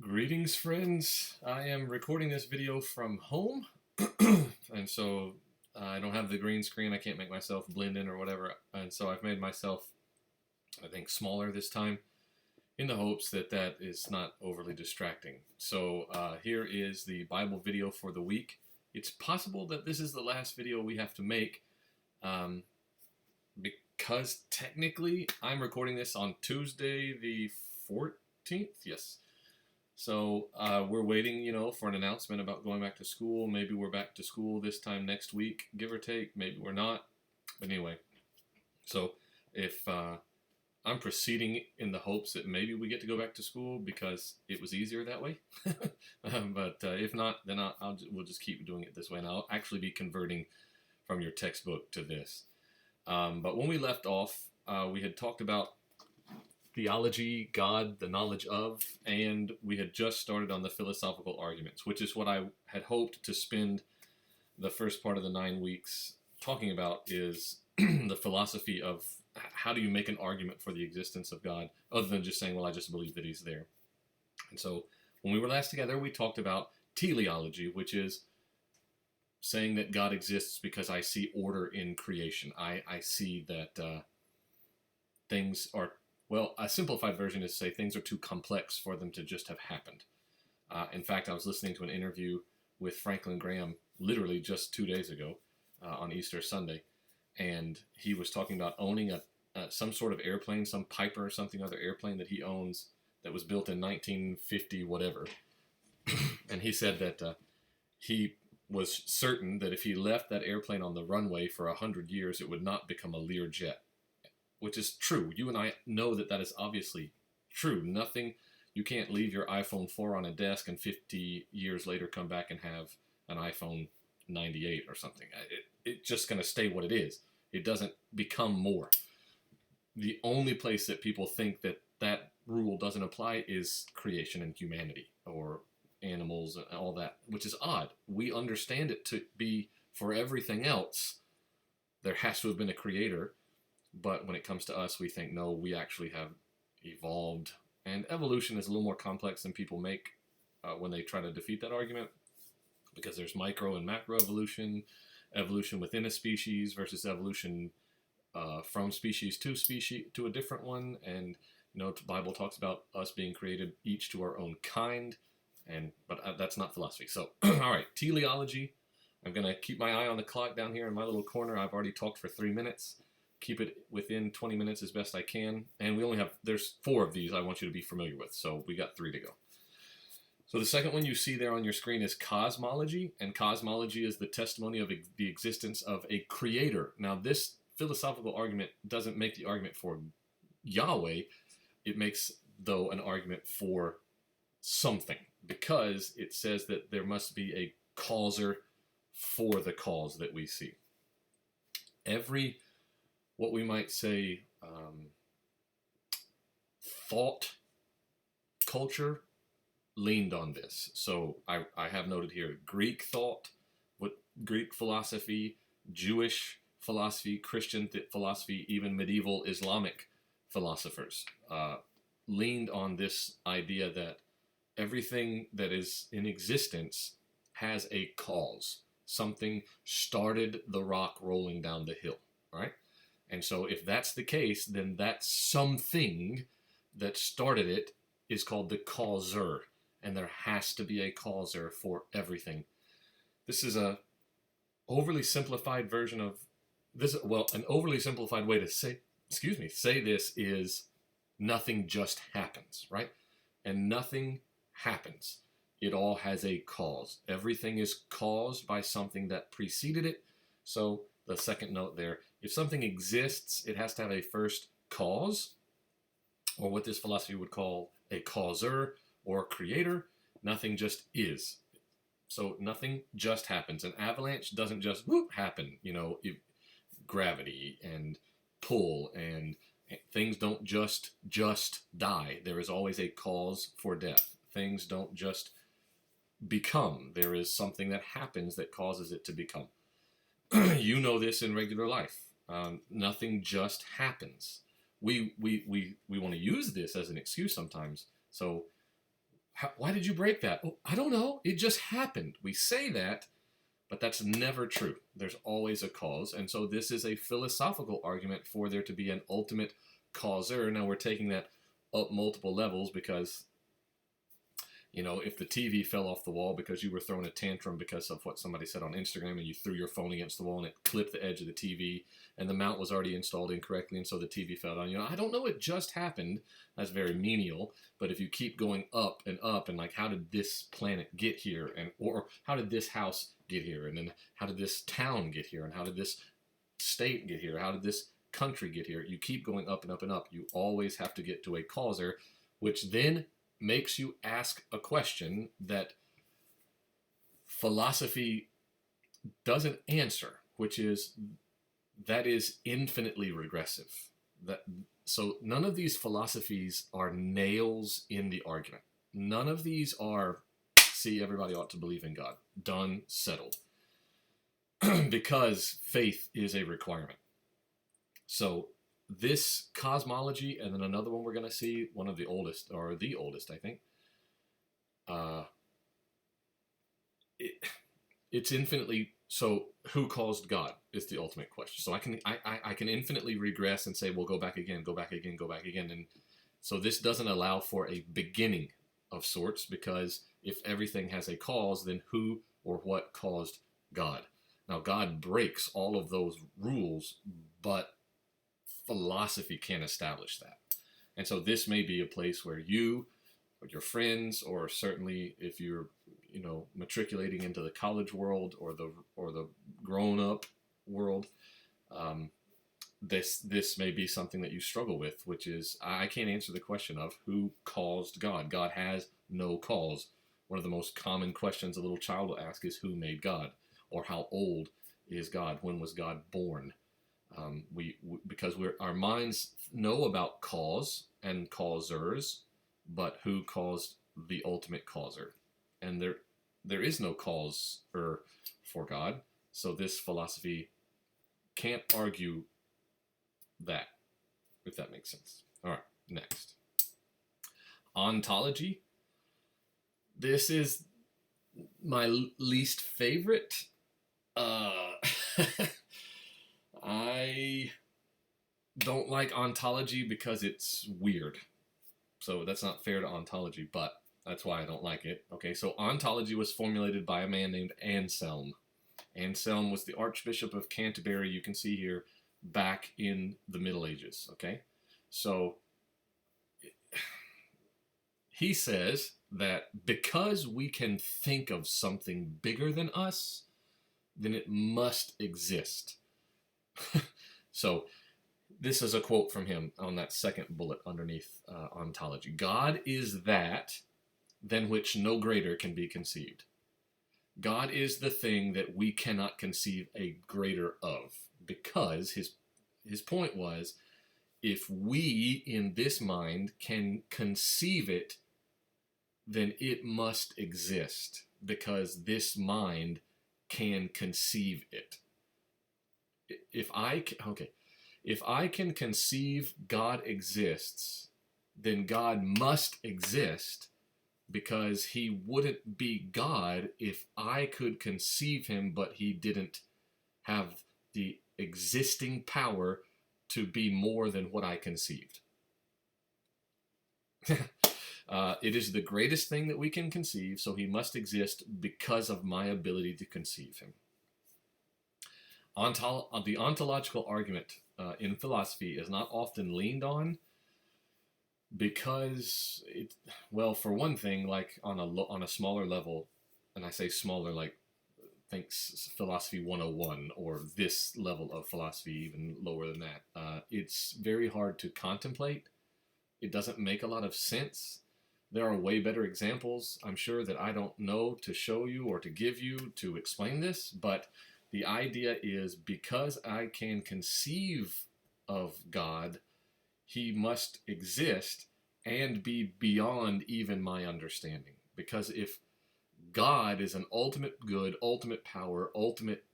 Greetings, friends. I am recording this video from home, and so I don't have the green screen. I can't make myself blend in or whatever, and so I've made myself, I think, smaller this time in the hopes that that is not overly distracting. So here is the Bible video for the week. It's possible that this is the last video we have to make um, because technically I'm recording this on Tuesday the 14th. Yes. So we're waiting, for an announcement about going back to school. Maybe we're back to school this time next week, give or take. Maybe we're not. But anyway, so if I'm proceeding in the hopes that maybe we get to go back to school because it was easier that way. But if not, then we'll just keep doing it this way. And I'll actually be converting from your textbook to this. But when we left off, we had talked about theology, God, the knowledge of, and we had just started on the philosophical arguments, which is what I had hoped to spend the first part of the 9 weeks talking about, is the philosophy of how do you make an argument for the existence of God, other than just saying, well, I just believe that he's there. And so when we were last together, we talked about teleology, which is saying that God exists because I see order in creation. I see that things are, well, a simplified version is to say things are too complex for them to just have happened. In fact, I was listening to an interview with Franklin Graham literally just 2 days ago on Easter Sunday, and he was talking about owning some sort of airplane, some Piper or something other airplane that he owns that was built in 1950 whatever. And he said that he was certain that if he left that airplane on the runway for 100 years, it would not become a Learjet. Which is true. You and I know that that is obviously true. You can't leave your iPhone 4 on a desk and 50 years later come back and have an iPhone 98 or something. It's just going to stay what it is. It doesn't become more. The only place that people think that that rule doesn't apply is creation and humanity, or animals and all that, which is odd. We understand it to be, for everything else, there has to have been a creator. But when it comes to us, we think, no, we actually have evolved. And evolution is a little more complex than people make when they try to defeat that argument, because there's micro and macro evolution, evolution within a species versus evolution from species to a different one. And the Bible talks about us being created each to our own kind, but that's not philosophy. So, all right, teleology. I'm going to keep my eye on the clock down here in my little corner. I've already talked for 3 minutes. Keep it within 20 minutes as best I can. And there's 4 of these I want you to be familiar with. So we got 3 to go. So the second one you see there on your screen is cosmology. And cosmology is the testimony of the existence of a creator. Now, this philosophical argument doesn't make the argument for Yahweh. It makes, though, an argument for something, because it says that there must be a causer for the cause that we see. What we might say, thought culture leaned on this. So I have noted here Greek thought, Greek philosophy, Jewish philosophy, Christian philosophy, even medieval Islamic philosophers leaned on this idea that everything that is in existence has a cause. Something started the rock rolling down the hill, right? And so if that's the case, then that something that started it is called the causer. And there has to be a causer for everything. This is an overly simplified version of this. Well, an overly simplified way to say this is nothing just happens, right? And nothing happens. It all has a cause. Everything is caused by something that preceded it. So the second note there, if something exists, it has to have a first cause, or what this philosophy would call a causer or creator. Nothing just is. So nothing just happens. An avalanche doesn't just happen. Gravity and pull and things don't just die. There is always a cause for death. Things don't just become. There is something that happens that causes it to become. You know this in regular life. Nothing just happens. We want to use this as an excuse sometimes. So Why did you break that? Oh, I don't know. It just happened. We say that, but that's never true. There's always a cause. And so this is a philosophical argument for there to be an ultimate causer. Now we're taking that up multiple levels because, you know, if the TV fell off the wall because you were throwing a tantrum because of what somebody said on Instagram and you threw your phone against the wall and it clipped the edge of the TV and the mount was already installed incorrectly and so the TV fell down. You know, I don't know, it just happened. That's very menial. But if you keep going up and like, how did this planet get here? And or how did this house get here? And then how did this town get here? And how did this state get here? How did this country get here? You keep going up and up and up. You always have to get to a causer, which then makes you ask a question that philosophy doesn't answer, which is that is infinitely regressive. So none of these philosophies are nails in the argument. None of these are, see, everybody ought to believe in God. Done, settled. Because faith is a requirement. So this cosmology, and then another one we're going to see, one of the oldest, or the oldest, I think. It's infinitely, so who caused God is the ultimate question. So I can infinitely regress and say, well, go back again, go back again, go back again. And so this doesn't allow for a beginning of sorts, because if everything has a cause, then who or what caused God? Now, God breaks all of those rules, but philosophy can't establish that. And so this may be a place where you or your friends, or certainly if you're, you know, matriculating into the college world or the grown-up world, this may be something that you struggle with, which is, I can't answer the question of who caused God. God has no cause. One of the most common questions a little child will ask is, who made God? Or how old is God? When was God born? Because our minds know about cause and causers, but who caused the ultimate causer? And there is no causer for God. So this philosophy can't argue that, if that makes sense. All right, next. Ontology. This is my least favorite. I don't like ontology because it's weird. So that's not fair to ontology, but that's why I don't like it. Okay, so ontology was formulated by a man named Anselm. Anselm was the Archbishop of Canterbury, you can see here, back in the Middle Ages. Okay, so he says that because we can think of something bigger than us, then it must exist. So this is a quote from him on that second bullet underneath ontology. God is that than which no greater can be conceived. God is the thing that we cannot conceive a greater of, because his point was, if we in this mind can conceive it, then it must exist, because this mind can conceive it. If I can conceive God exists, then God must exist, because he wouldn't be God if I could conceive him, but he didn't have the existing power to be more than what I conceived. It is the greatest thing that we can conceive, so he must exist because of my ability to conceive him. The ontological argument in philosophy is not often leaned on, because well, for one thing, like on a smaller level, and I say smaller, like think philosophy 101 or this level of philosophy, even lower than that, it's very hard to contemplate. It doesn't make a lot of sense. There are way better examples, I'm sure, that I don't know to show you or to give you to explain this, but the idea is, because I can conceive of God, he must exist and be beyond even my understanding. Because if God is an ultimate good, ultimate power, ultimate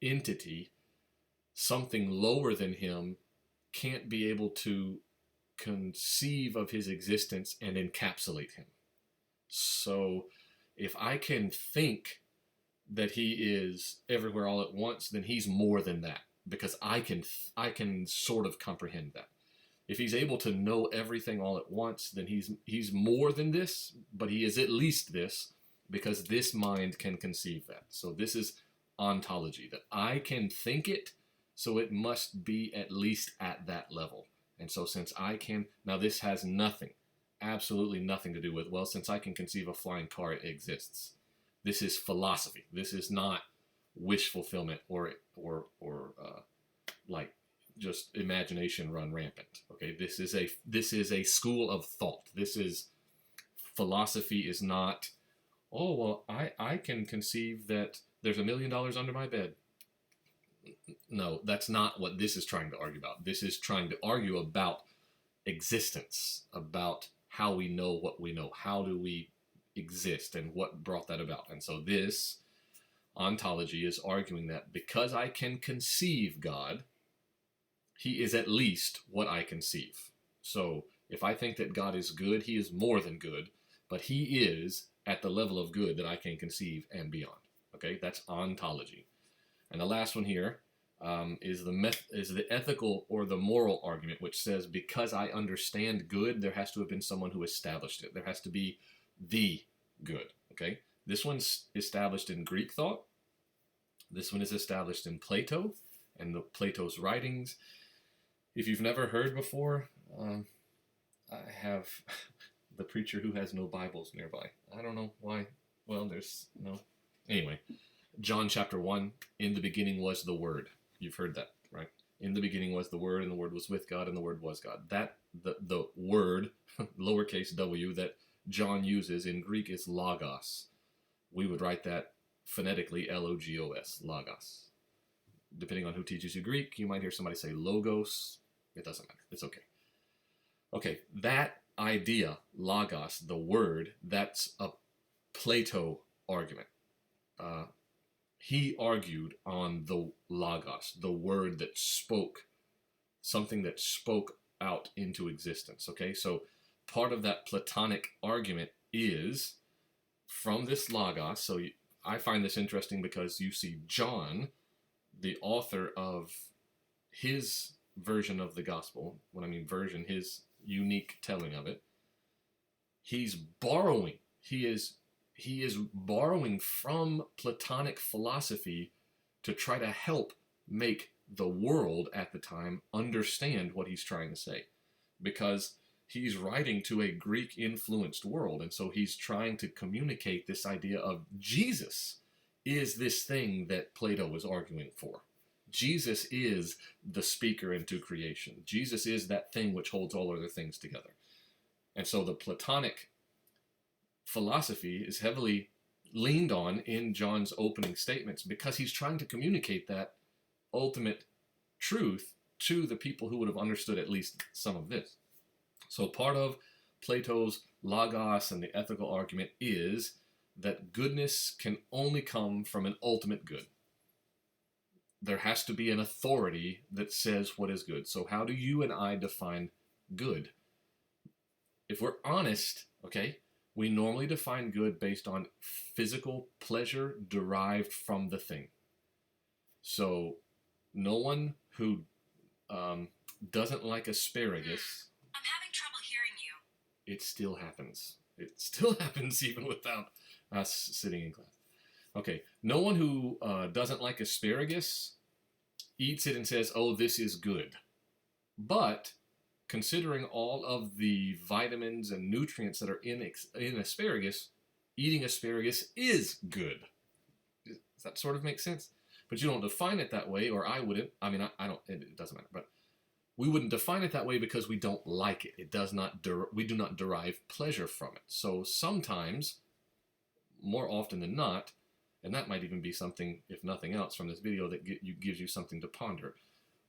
entity, something lower than him can't be able to conceive of his existence and encapsulate him. So if I can think that he is everywhere all at once, then he's more than that, because I can sort of comprehend that. If he's able to know everything all at once, then he's more than this, but he is at least this, because this mind can conceive that. So this is ontology, that I can think it, so it must be at least at that level. And so since I can, now this has nothing, absolutely nothing to do with, well, since I can conceive a flying car, it exists. This is philosophy. This is not wish fulfillment or like just imagination run rampant. Okay, this is a school of thought. This is philosophy. Is not, oh well, I can conceive that there's $1 million under my bed. No, that's not what this is trying to argue about. This is trying to argue about existence, about how we know what we know, how do we exist, and what brought that about. And so this ontology is arguing that because I can conceive God, he is at least what I conceive. So if I think that God is good, he is more than good, but he is at the level of good that I can conceive and beyond. Okay, that's ontology. And the last one here is the ethical or the moral argument, which says because I understand good, there has to have been someone who established it. There has to be the good. Okay, this one's established in Greek thought. This one is established in Plato and Plato's writings. If you've never heard before, I have the preacher who has no Bibles nearby. I don't know why. Well, there's no. Anyway, John chapter 1, in the beginning was the Word. You've heard that, right? In the beginning was the Word, and the Word was with God, and the Word was God. That, the word, lowercase w, that John uses in Greek is logos. We would write that phonetically logos, logos. Depending on who teaches you Greek, you might hear somebody say logos. It doesn't matter. It's okay. Okay, that idea, logos, the word, that's a Plato argument. He argued on the logos, the word that spoke, something that spoke out into existence. Okay, so part of that Platonic argument is from this logos. So I find this interesting because you see John, the author of his version of the gospel, when I mean version, his unique telling of it, he's borrowing. He is borrowing from Platonic philosophy to try to help make the world at the time understand what he's trying to say, because he's writing to a Greek-influenced world, and so he's trying to communicate this idea of Jesus is this thing that Plato was arguing for. Jesus is the speaker into creation. Jesus is that thing which holds all other things together. And so the Platonic philosophy is heavily leaned on in John's opening statements because he's trying to communicate that ultimate truth to the people who would have understood at least some of this. So part of Plato's logos and the ethical argument is that goodness can only come from an ultimate good. There has to be an authority that says what is good. So how do you and I define good? If we're honest, okay, we normally define good based on physical pleasure derived from the thing. So no one who doesn't like asparagus... I'm having trouble hearing you. It still happens. It still happens even without us sitting in class. Okay, no one who doesn't like asparagus eats it and says, oh, this is good. But considering all of the vitamins and nutrients that are in asparagus, eating asparagus is good. Does that sort of make sense? But you don't define it that way, or I wouldn't. I mean, I don't, it doesn't matter. But we wouldn't define it that way because we don't like it. It does not. We do not derive pleasure from it. So sometimes, more often than not, and that might even be something, if nothing else, from this video that gives you something to ponder.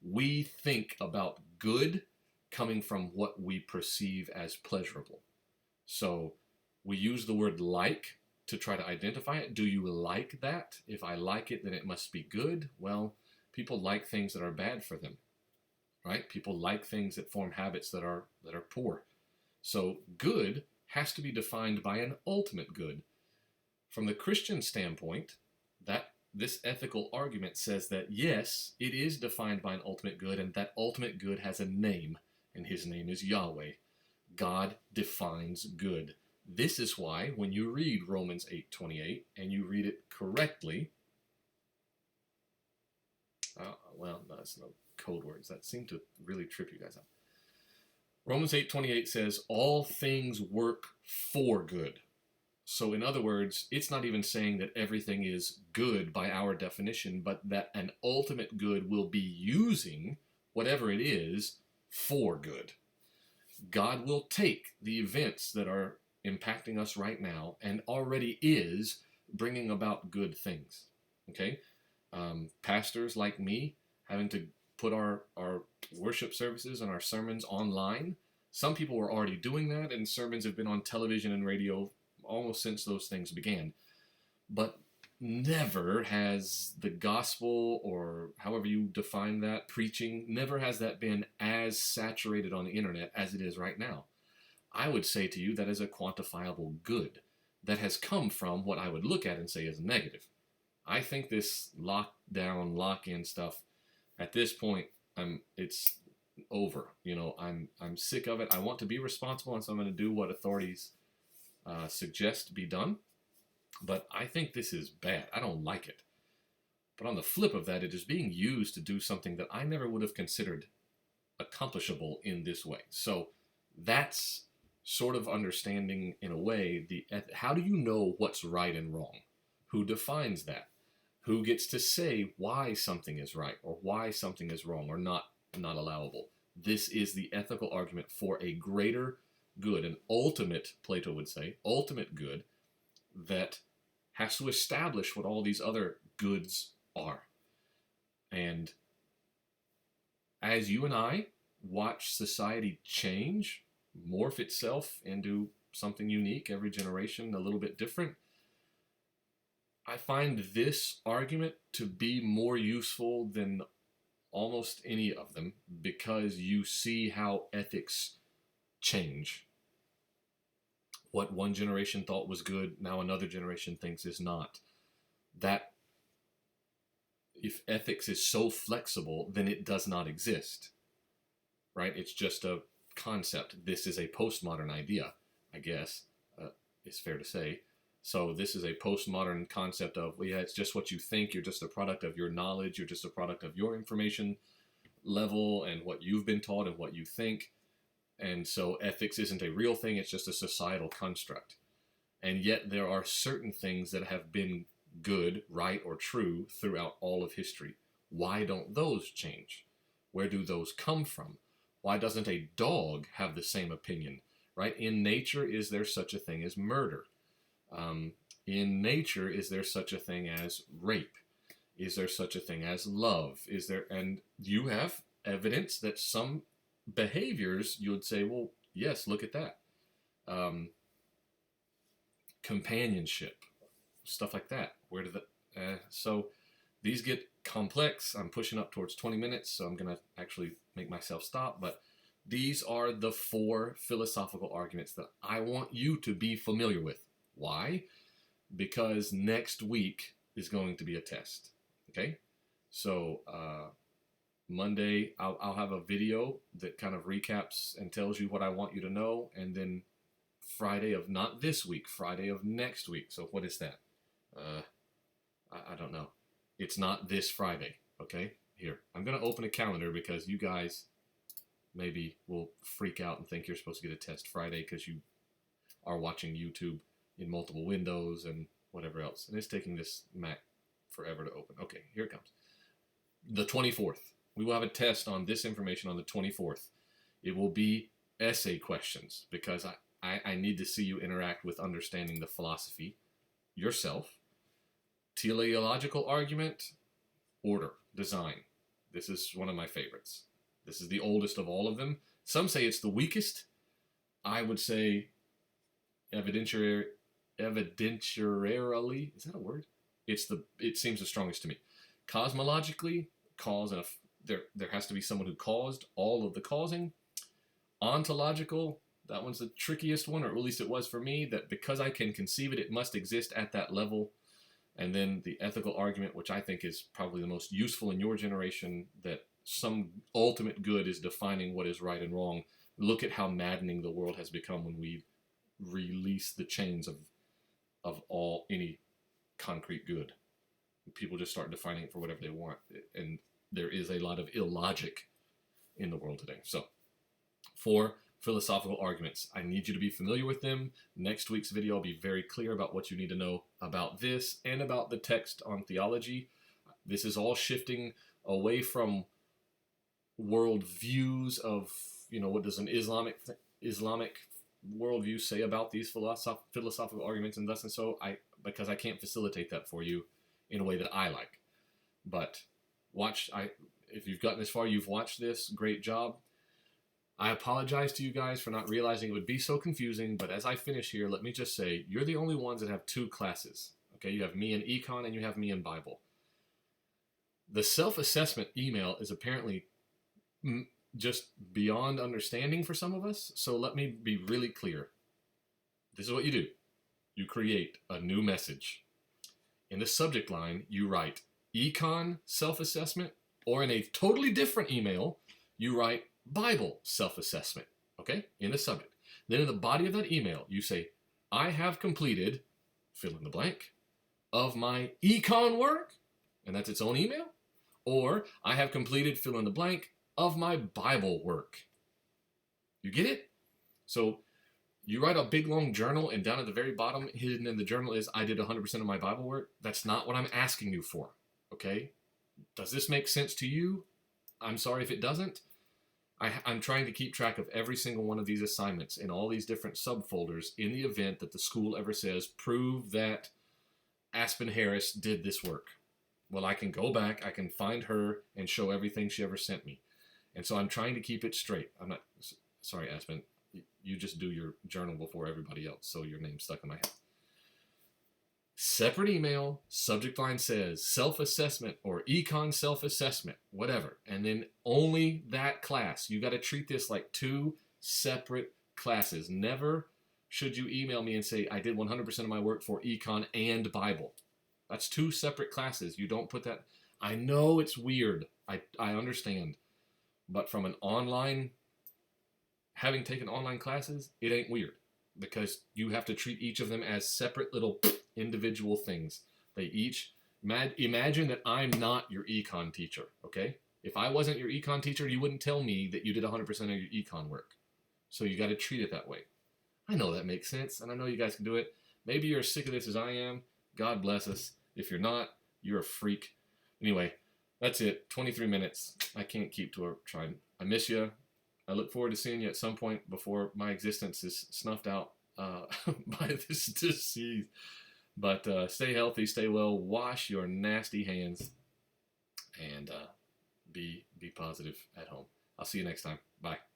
We think about good coming from what we perceive as pleasurable. So we use the word like to try to identify it. Do you like that? If I like it, then it must be good. Well, people like things that are bad for them, right? People like things that form habits that are poor. So good has to be defined by an ultimate good. From the Christian standpoint, that this ethical argument says that yes, it is defined by an ultimate good, and that ultimate good has a name, and his name is Yahweh. God defines good. This is why when you read Romans 8:28 and you read it correctly, well, no, that's no code words. That seem to really trip you guys up. Romans 8:28 says, all things work for good. So in other words, it's not even saying that everything is good by our definition, but that an ultimate good will be using whatever it is for good. God will take the events that are impacting us right now and already is bringing about good things. Okay? Pastors like me having to put our worship services and our sermons online. Some people were already doing that, and sermons have been on television and radio almost since those things began. But never has the gospel, or however you define that, preaching, never has that been as saturated on the internet as it is right now. I would say to you that is a quantifiable good that has come from what I would look at and say is negative. I think this lockdown, lock-in stuff, at this point, it's over. I'm sick of it. I want to be responsible, and so I'm going to do what authorities suggest be done. But I think this is bad. I don't like it. But on the flip of that, it is being used to do something that I never would have considered accomplishable in this way. So that's sort of understanding, in a way, how do you know what's right and wrong? Who defines that? Who gets to say why something is right or why something is wrong or not allowable? This is the ethical argument for a greater good, an ultimate, Plato would say, ultimate good that has to establish what all these other goods are. And as you and I watch society change, morph itself into something unique, every generation a little bit different, I find this argument to be more useful than almost any of them, because you see how ethics change. What one generation thought was good, now another generation thinks is not. That if ethics is so flexible, then it does not exist, right? It's just a concept. This is a postmodern idea, I guess, it's fair to say. So this is a postmodern concept of, well, yeah, it's just what you think. You're just a product of your knowledge. You're just a product of your information level and what you've been taught and what you think. And so ethics isn't a real thing. It's just a societal construct. And yet there are certain things that have been good, right, or true throughout all of history. Why don't those change? Where do those come from? Why doesn't a dog have the same opinion, right? In nature, is there such a thing as murder? In nature, is there such a thing as rape? Is there such a thing as love? And you have evidence that some behaviors, you would say, well, yes, look at that. Companionship, stuff like that. So these get complex. I'm pushing up towards 20 minutes, so I'm going to actually make myself stop. But these are the 4 philosophical arguments that I want you to be familiar with. Why? Because next week is going to be a test. Okay? So Monday, I'll have a video that kind of recaps and tells you what I want you to know. And then Friday of not this week, Friday of next week. So what is that? I don't know. It's not this Friday. Okay? Here. I'm going to open a calendar because you guys maybe will freak out and think you're supposed to get a test Friday because you are watching YouTube in multiple windows and whatever else. And it's taking this Mac forever to open. Okay, here it comes. The 24th. We will have a test on this information on the 24th. It will be essay questions because I need to see you interact with understanding the philosophy yourself. Teleological argument, order, design. This is one of my favorites. This is the oldest of all of them. Some say it's the weakest. I would say evidentiarily, is that a word? It seems the strongest to me. Cosmologically, cause there has to be someone who caused all of the causing. Ontological, That one's the trickiest one, or at least it was for me, that because I can conceive it, it must exist at that level. And then the ethical argument, which I think is probably the most useful in your generation, that some ultimate good is defining what is right and wrong. Look at how maddening the world has become when we release the chains of any concrete good. People just start defining it for whatever they want. And there is a lot of illogic in the world today. So, 4 philosophical arguments. I need you to be familiar with them. Next week's video, I'll be very clear about what you need to know about this and about the text on theology. This is all shifting away from world views of, what does an Islamic worldview say about these philosophical arguments and thus and so, because I can't facilitate that for you in a way that I like. But if you've gotten this far, you've watched this, great job. I apologize to you guys for not realizing it would be so confusing, but as I finish here, let me just say, you're the only ones that have 2 classes. Okay, you have me in Econ and you have me in Bible. The self-assessment email is apparently just beyond understanding for some of us, so let me be really clear. This is what you do. You create a new message. In the subject line, you write Econ self-assessment, or in a totally different email, you write Bible self-assessment, okay, in the subject. Then in the body of that email, you say, I have completed, fill in the blank, of my econ work, and that's its own email, or I have completed, fill in the blank, of my Bible work. You get it? So you write a big long journal, and down at the very bottom, hidden in the journal is, I did 100% of my Bible work. That's not what I'm asking you for, okay? Does this make sense to you? I'm sorry if it doesn't. I'm trying to keep track of every single one of these assignments in all these different subfolders in the event that the school ever says, prove that Aspen Harris did this work. Well, I can go back, I can find her and show everything she ever sent me. And so I'm trying to keep it straight. I'm not, sorry, Aspen, you just do your journal before everybody else, so your name's stuck in my head. Separate email, subject line says self-assessment or econ self-assessment, whatever. And then only that class. You got to treat this like 2 separate classes. Never should you email me and say, I did 100% of my work for econ and Bible. That's 2 separate classes. You don't put that. I know it's weird. I understand. But from an online, having taken online classes, it ain't weird. Because you have to treat each of them as separate little individual things. They each, imagine that I'm not your econ teacher, okay? If I wasn't your econ teacher, you wouldn't tell me that you did 100% of your econ work. So you got to treat it that way. I know that makes sense, and I know you guys can do it. Maybe you're as sick of this as I am. God bless us. If you're not, you're a freak. Anyway, that's it. 23 minutes. I can't keep to a trying. I miss you. I look forward to seeing you at some point before my existence is snuffed out by this disease. But stay healthy, stay well, wash your nasty hands, and be positive at home. I'll see you next time. Bye.